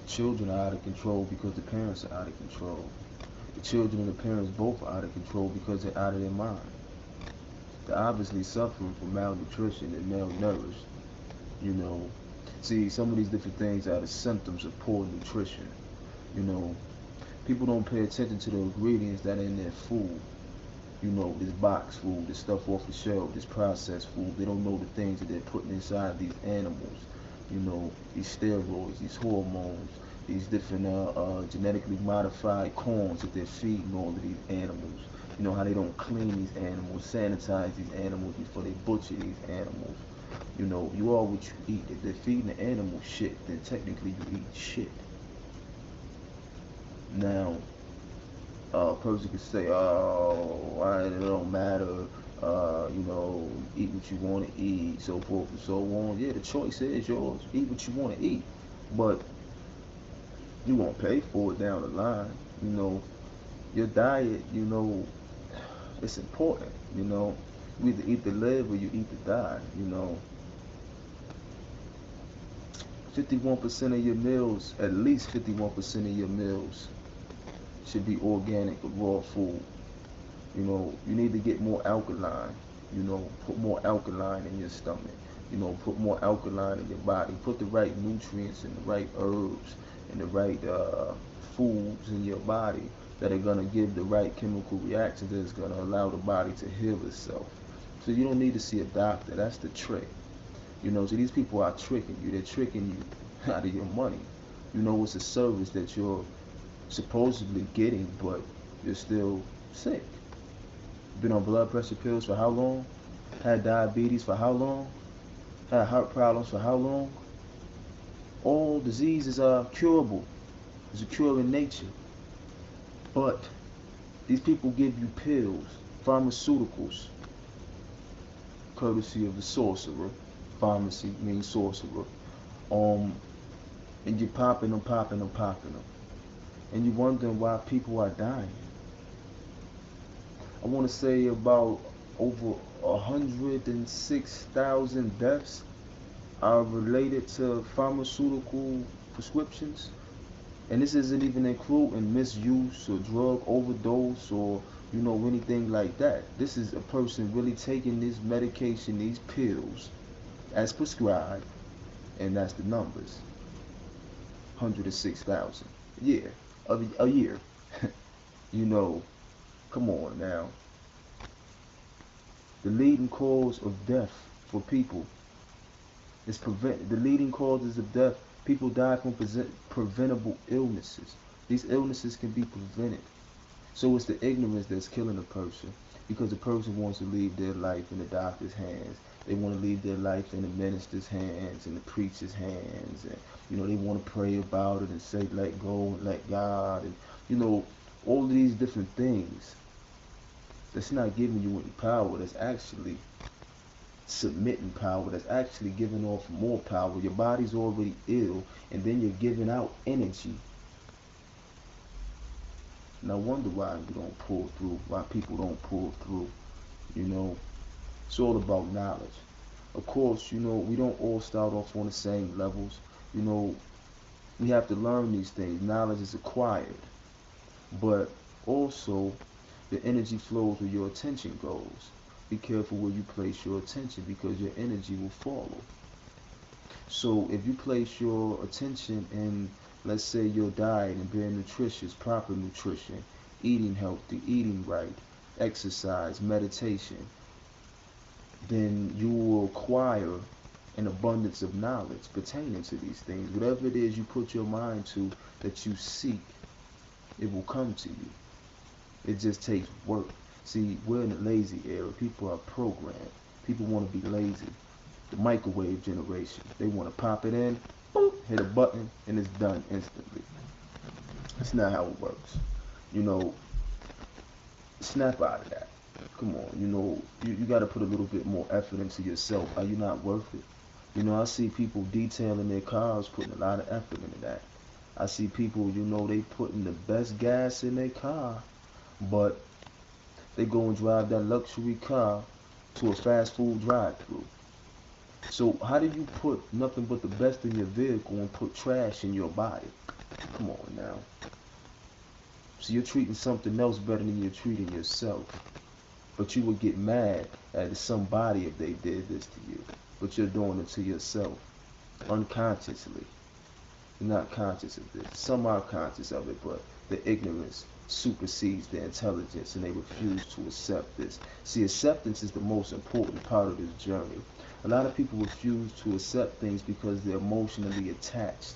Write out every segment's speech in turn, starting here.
Children are out of control because the parents are out of control. The children and the parents both are out of control because they're out of their mind. They're obviously suffering from malnutrition and malnourished. You know, see, some of these different things are the symptoms of poor nutrition. You know, people don't pay attention to the ingredients that are in their food. You know, this box food, this stuff off the shelf, this processed food. They don't know the things that they're putting inside these animals. You know, these steroids, these hormones, these different genetically modified corns that they're feeding all of these animals. You know how they don't clean these animals, sanitize these animals before they butcher these animals. You know, you are what you eat. If they're feeding the animal shit, then technically you eat shit. Now, a person could say, "Oh, it don't matter. You know, eat what you want to eat, so forth and so on." Yeah, the choice is yours. Eat what you want to eat, but you won't pay for it down the line. You know, your diet. You know, it's important. You know, you either eat to live or you eat to die. You know, 51% of your meals, at least 51% of your meals, should be organic or raw food. You know, you need to get more alkaline. You know, put more alkaline in your stomach. You know, put more alkaline in your body. Put the right nutrients and the right herbs and the right foods in your body that are gonna give the right chemical reactions that's gonna allow the body to heal itself. So you don't need to see a doctor. That's the trick. You know, so these people are tricking you. They're tricking you out of your money. You know, it's a service that you're supposedly getting, but you're still sick. Been on blood pressure pills for how long? Had diabetes for how long? Had heart problems for how long? All diseases are curable. It's a cure in nature. But these people give you pills, pharmaceuticals, courtesy of the sorcerer. Pharmacy means sorcerer. Um, and you're popping them, popping them, popping them. And you're wondering why people are dying. I want to say about over 106,000 deaths are related to pharmaceutical prescriptions. And this isn't even including misuse or drug overdose or, you know, anything like that. This is a person really taking this medication, these pills, as prescribed, and that's the numbers. 106,000. Yeah, a year. You know, come on now. The leading cause of death for people is the leading causes of death. People die from preventable illnesses. These illnesses can be prevented. So it's the ignorance that's killing a person because the person wants to leave their life in the doctor's hands. They want to leave their life in the minister's hands and the preacher's hands, and you know they want to pray about it and say let go and let God, and you know all of these different things. That's not giving you any power. That's actually submitting power. That's actually giving off more power. Your body's already ill, and then you're giving out energy. And I wonder why you don't pull through, why people don't pull through. You know, it's all about knowledge. Of course, you know, we don't all start off on the same levels. You know, we have to learn these things. Knowledge is acquired, but also the energy flows where your attention goes. Be careful where you place your attention because your energy will follow. So if you place your attention in, let's say, your diet and being nutritious, proper nutrition, eating healthy, eating right, exercise, meditation, then you will acquire an abundance of knowledge pertaining to these things. Whatever it is you put your mind to that you seek, it will come to you. It just takes work. See, we're in a lazy era. People are programmed. People want to be lazy. The microwave generation. They want to pop it in, boop, hit a button, and it's done instantly. That's not how it works. You know, snap out of that. Come on, you know, you got to put a little bit more effort into yourself. Are you not worth it? You know, I see people detailing their cars, putting a lot of effort into that. I see people, you know, they putting the best gas in their car, but they go and drive that luxury car to a fast food drive-through. So how do you put nothing but the best in your vehicle and put trash in your body? Come on now. So you're treating something else better than you're treating yourself. But you would get mad at somebody if they did this to you. But you're doing it to yourself unconsciously. You're not conscious of this. Some are conscious of it, but the ignorance supersedes their intelligence and they refuse to accept this. See, acceptance is the most important part of this journey. A lot of people refuse to accept things because they're emotionally attached.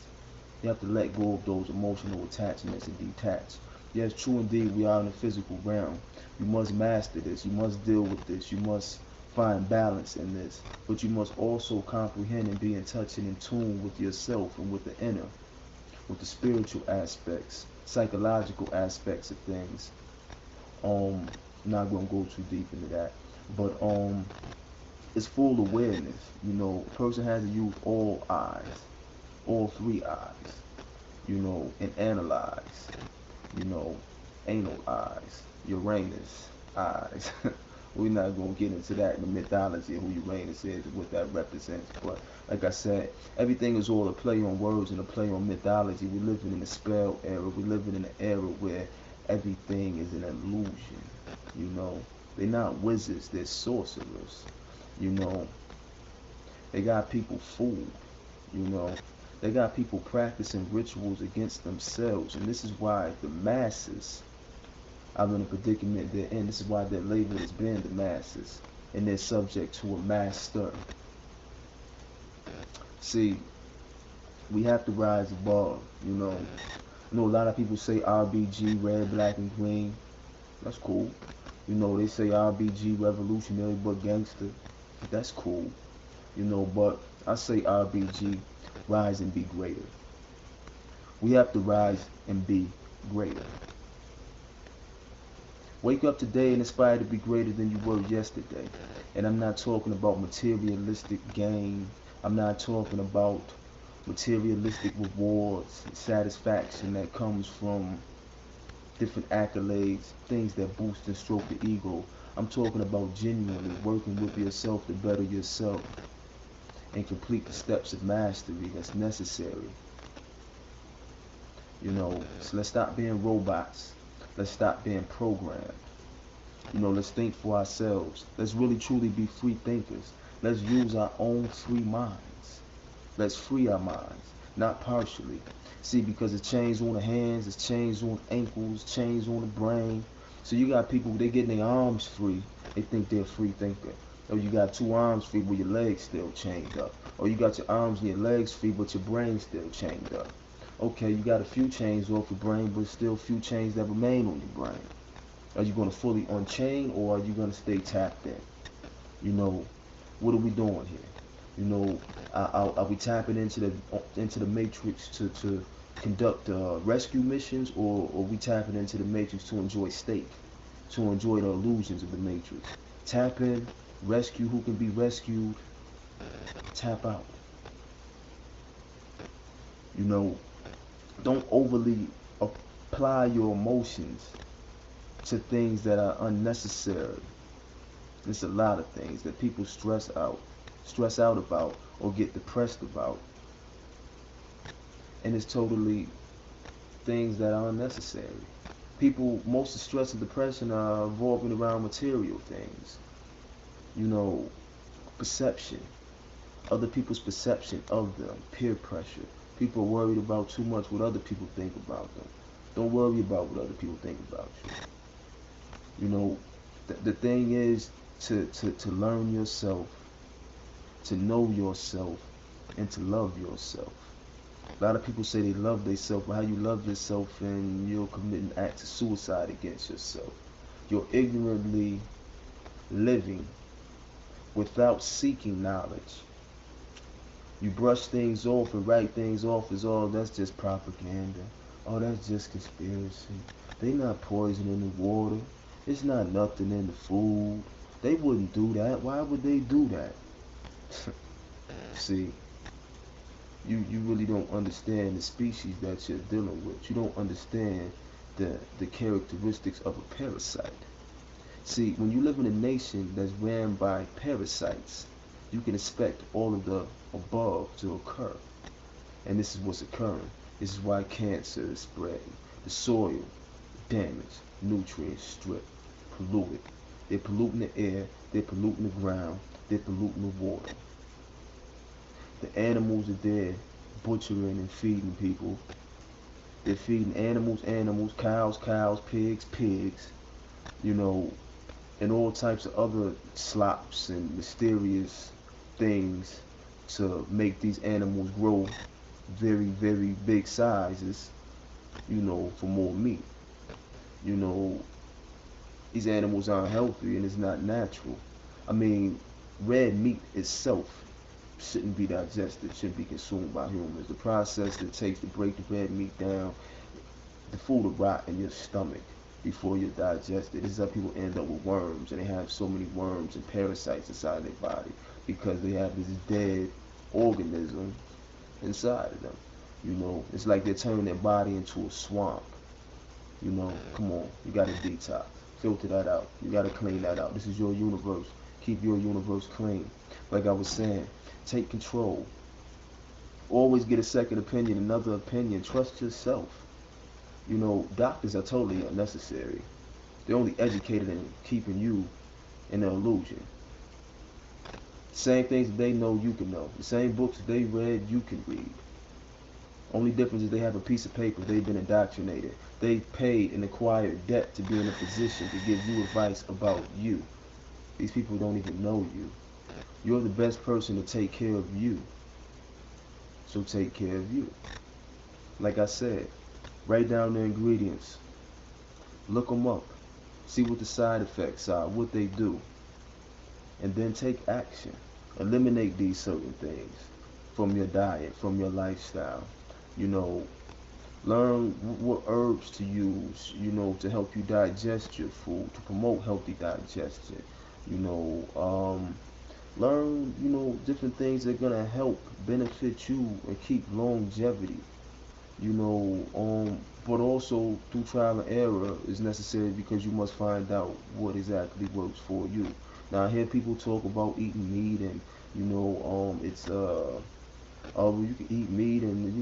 You have to let go of those emotional attachments and detach. Yes, true indeed, we are in the physical realm. You must master this. You must deal with this. You must find balance in this. But you must also comprehend and be in touch and in tune with yourself and with the inner, with the spiritual aspects, psychological aspects of things. Not gonna go too deep into that, but it's full awareness. You know, a person has to use all eyes, all three eyes, you know, and analyze, you know, anal eyes, Uranus eyes. We're not going to get into that in the mythology of who Uranus is and what that represents. But like I said, everything is all a play on words and a play on mythology. We're living in a spell era. We're living in an era where everything is an illusion. You know, they're not wizards. They're sorcerers. You know, they got people fooled. You know, they got people practicing rituals against themselves. And this is why the masses are in a predicament they're in. This is why their label has been the masses. And they're subject to a master. See, we have to rise above, you know. You know, a lot of people say RBG, red, black, and green. That's cool. You know, they say RBG, revolutionary but gangster. That's cool. You know, but I say RBG, rise and be greater. We have to rise and be greater. Wake up today and aspire to be greater than you were yesterday. And I'm not talking about materialistic gain. I'm not talking about materialistic rewards and satisfaction that comes from different accolades, things that boost and stroke the ego. I'm talking about genuinely working with yourself to better yourself and complete the steps of mastery that's necessary. You know, so let's stop being robots. Let's stop being programmed. You know, let's think for ourselves. Let's really truly be free thinkers. Let's use our own free minds. Let's free our minds, not partially. See, because it's chains on the hands, it's chains on ankles, chains on the brain. So you got people, they getting their arms free. They think they're a free thinker. Or you got two arms free but your legs still chained up. Or you got your arms and your legs free but your brain still chained up. Okay, you got a few chains off your brain, but still a few chains that remain on your brain. Are you going to fully unchain, or are you going to stay tapped in? You know, what are we doing here? You know, are we tapping into the matrix to conduct rescue missions, or are we tapping into the matrix to enjoy state, to enjoy the illusions of the matrix? Tap in, rescue who can be rescued, tap out. You know, don't overly apply your emotions to things that are unnecessary. There's a lot of things that people stress out about, or get depressed about. And it's totally things that are unnecessary. People, most of stress and depression are revolving around material things. You know, perception, other people's perception of them, peer pressure. People are worried about too much what other people think about them. Don't worry about what other people think about you. You know, the thing is to learn yourself, to know yourself, and to love yourself. A lot of people say they love themselves, but how you love yourself and you're committing acts of suicide against yourself. You're ignorantly living without seeking knowledge. You brush things off and write things off as, oh, that's just propaganda. Oh, that's just conspiracy. They not poisoning the water. It's not nothing in the food. They wouldn't do that. Why would they do that? See, you really don't understand the species that you're dealing with. You don't understand the characteristics of a parasite. See, when you live in a nation that's ran by parasites, you can expect all of the above to occur. And this is what's occurring. This is why cancer is spreading. The soil damaged, nutrients stripped, polluted. They're polluting the air, they're polluting the ground, they're polluting the water. The animals are there butchering and feeding people. They're feeding animals, cows, pigs, you know, and all types of other slops and mysterious things to make these animals grow very big sizes, for more meat. You know, these animals aren't healthy and it's not natural. I mean, red meat itself shouldn't be digested, shouldn't be consumed by humans. The process it takes to break the red meat down, the food will rot in your stomach before you digest it. This is how people end up with worms, and they have so many worms and parasites inside their body because they have this dead organism inside of them. It's like they're turning their body into a swamp. Come on, you gotta detox. Filter that out. You gotta clean that out. This is your universe. Keep your universe clean. Like I was saying, take control. Always get a second opinion, another opinion. Trust yourself. Doctors are totally unnecessary. They're only educated in keeping you in an illusion. Same things that they know you can know. The same books that they read you can read. Only difference is they have a piece of paper. They've been indoctrinated. They paid and acquired debt to be in a position to give you advice about you. These people don't even know you. You're the best person to take care of you. So take care of you. Like I said, write down the ingredients. Look them up. See what the side effects are, what they do. And then take action. Eliminate these certain things from your diet, from your lifestyle. Learn what herbs to use, to help you digest your food, to promote healthy digestion. Learn, different things that are gonna help benefit you and keep longevity. But also through trial and error is necessary because you must find out what exactly works for you. Now I hear people talk about eating meat and it's well, you can eat meat and as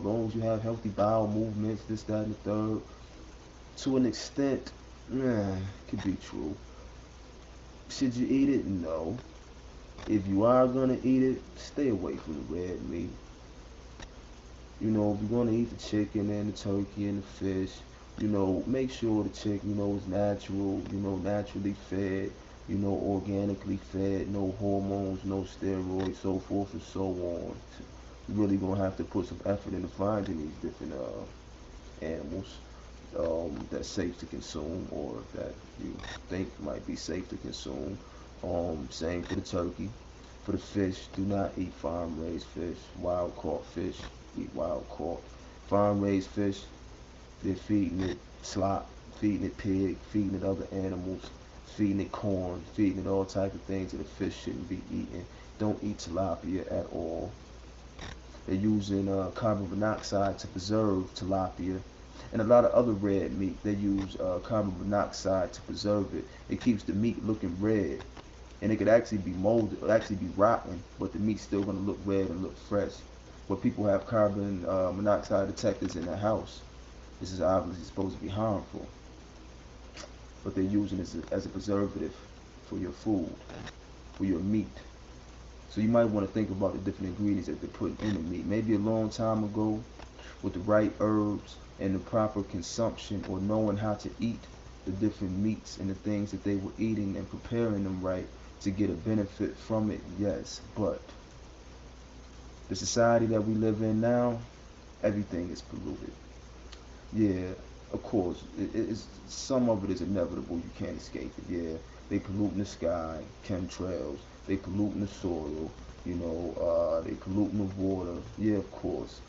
long as you have healthy bowel movements, this, that, and the third. To an extent, it could be true. Should you eat it? No. If you are gonna eat it, stay away from the red meat. If you're gonna eat the chicken and the turkey and the fish, make sure the chicken, is natural, naturally fed, organically fed, no hormones, no steroids, so forth and so on. You're really gonna have to put some effort into finding these different animals that's safe to consume or that you think might be safe to consume. Same for the turkey. For the fish, do not eat farm raised fish, wild caught fish. Eat wild caught. Farm raised fish, they're feeding it slop, feeding it pig, feeding it other animals, feeding it corn, feeding it all types of things that the fish shouldn't be eating. Don't eat tilapia at all. They're using carbon monoxide to preserve tilapia. And a lot of other red meat, they use carbon monoxide to preserve it. It keeps the meat looking red. And it could actually be molded, or actually be rotten, but the meat's still going to look red and look fresh. But people have carbon monoxide detectors in their house. This is obviously supposed to be harmful. But they're using it as a preservative for your food, for your meat. So you might want to think about the different ingredients that they're putting in the meat. Maybe a long time ago, with the right herbs and the proper consumption, or knowing how to eat the different meats and the things that they were eating and preparing them right to get a benefit from it, yes. But the society that we live in now, everything is polluted. Yeah, of course, some of it is inevitable. You can't escape it. Yeah, they polluting the sky, chemtrails. They polluting the soil. They polluting the water. Yeah, of course.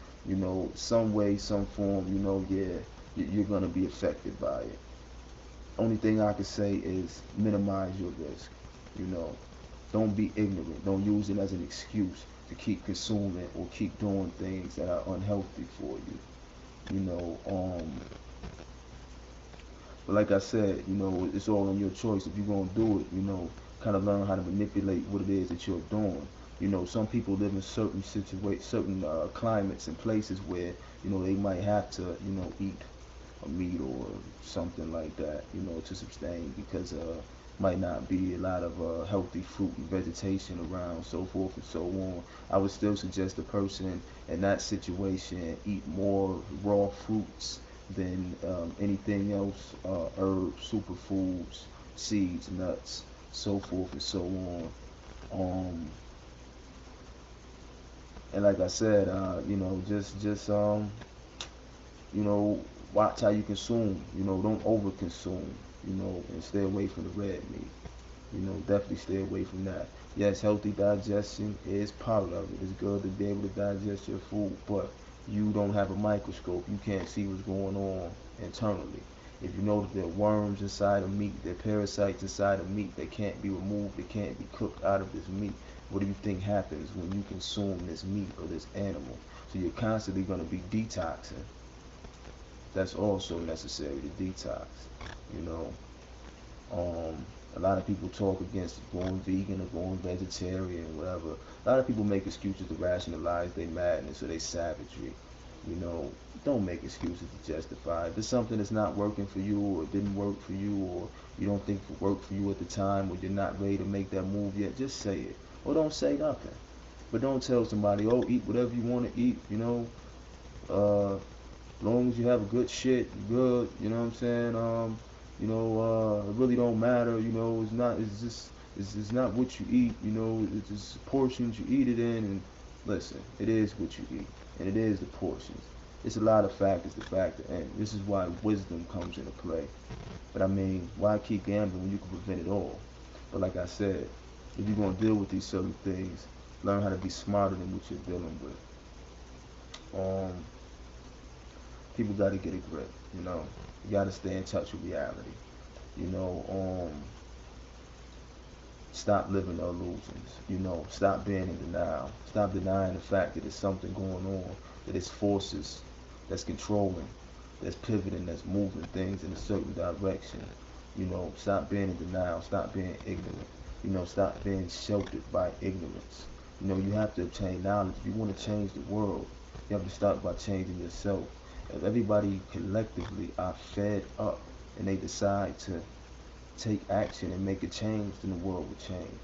Some way, some form. Yeah, you're gonna be affected by it. Only thing I can say is minimize your risk. Don't be ignorant. Don't use it as an excuse to keep consuming or keep doing things that are unhealthy for you. But like I said, it's all on your choice. If you're gonna do it, kind of learn how to manipulate what it is that you're doing. You know, some people live in certain climates and places where they might have to eat a meat or something like that, to sustain because might not be a lot of healthy fruit and vegetation around, so forth and so on. I would still suggest a person in that situation eat more raw fruits than anything else, herbs, superfoods, seeds, nuts, so forth and so on. And like I said, just you know, watch how you consume. Don't over consume. And stay away from the red meat. Definitely stay away from that. Yes, healthy digestion is part of it. It's good to be able to digest your food, but you don't have a microscope. You can't see what's going on internally. If you know that there are worms inside of meat, there are parasites inside of meat that can't be removed, that can't be cooked out of this meat, what do you think happens when you consume this meat or this animal? So you're constantly going to be detoxing. That's also necessary to detox. You know, a lot of people talk against going vegan or going vegetarian, whatever. A lot of people make excuses to rationalize their madness or their savagery. You know, don't make excuses to justify. If there's something that's not working for you, or it didn't work for you, or you don't think it worked for you at the time, or you're not ready to make that move yet, just say it. Or don't say nothing. But don't tell somebody, oh, eat whatever you want to eat, as long as you have a good shit, good, you know what I'm saying? It really don't matter, it's not what you eat, it's just portions you eat it in. And listen, it is what you eat, and it is the portions. It's a lot of factors to factor in. This is why wisdom comes into play. But I mean, why keep gambling when you can prevent it all? But like I said, if you're gonna deal with these certain things, learn how to be smarter than what you're dealing with. Um, People got to get a grip. You got to stay in touch with reality. You know, stop living the illusions. Stop being in denial. Stop denying the fact that there's something going on, that it's forces that's controlling, that's pivoting, that's moving things in a certain direction. Stop being in denial. Stop being ignorant. Stop being sheltered by ignorance. You have to obtain knowledge. If you want to change the world, you have to start by changing yourself. If everybody collectively are fed up and they decide to take action and make a change, then the world will change.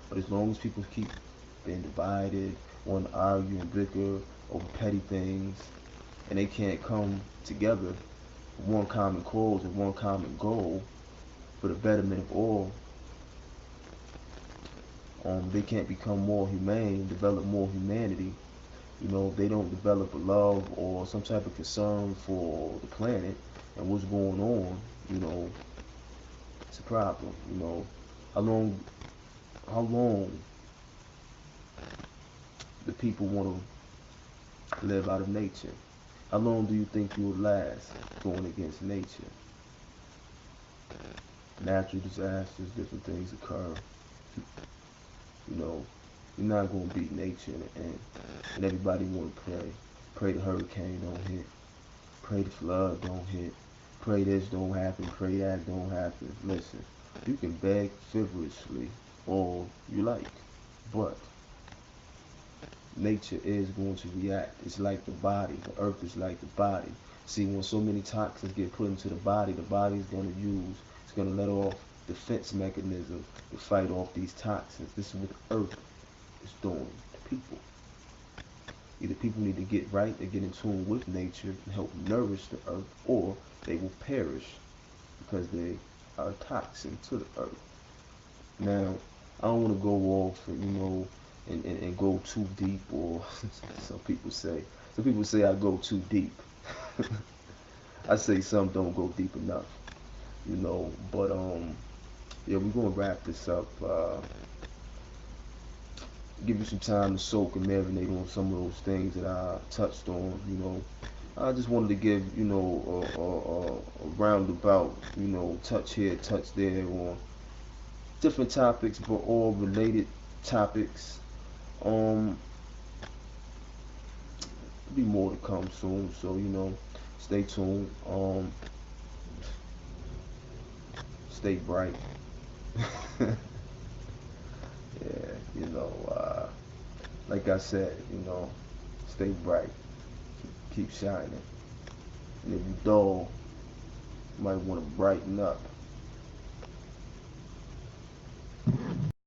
But as long as people keep being divided, want to argue and bicker over petty things, and they can't come together with one common cause and one common goal for the betterment of all, they can't become more humane, develop more humanity. If they don't develop a love or some type of concern for the planet and what's going on, it's a problem. How long, how long do people want to live out of nature? How long do you think you'll last going against nature? Natural disasters, different things occur. You're not gonna beat nature in the end. And everybody wanna pray. Pray the hurricane don't hit. Pray the flood don't hit. Pray this don't happen. Pray that don't happen. Listen, you can beg frivolously all you like, but nature is going to react. It's like the body. The earth is like the body. See, when so many toxins get put into the body is going to it's going to let off defense mechanism to fight off these toxins. This is what the earth is doing to people. Either people need to get right and get in tune with nature and help nourish the earth, or they will perish because they are a toxin to the earth. Now, I don't want to go off, and go too deep, or some people say I go too deep. I say some don't go deep enough, but yeah, we're gonna wrap this up. Give you some time to soak and marinate on some of those things that I touched on. I just wanted to give, a roundabout, touch here, touch there on different topics, but all related topics. Be more to come soon, so stay tuned. Stay bright. Yeah, like I said, stay bright, keep shining. And if you dull, you might want to brighten up.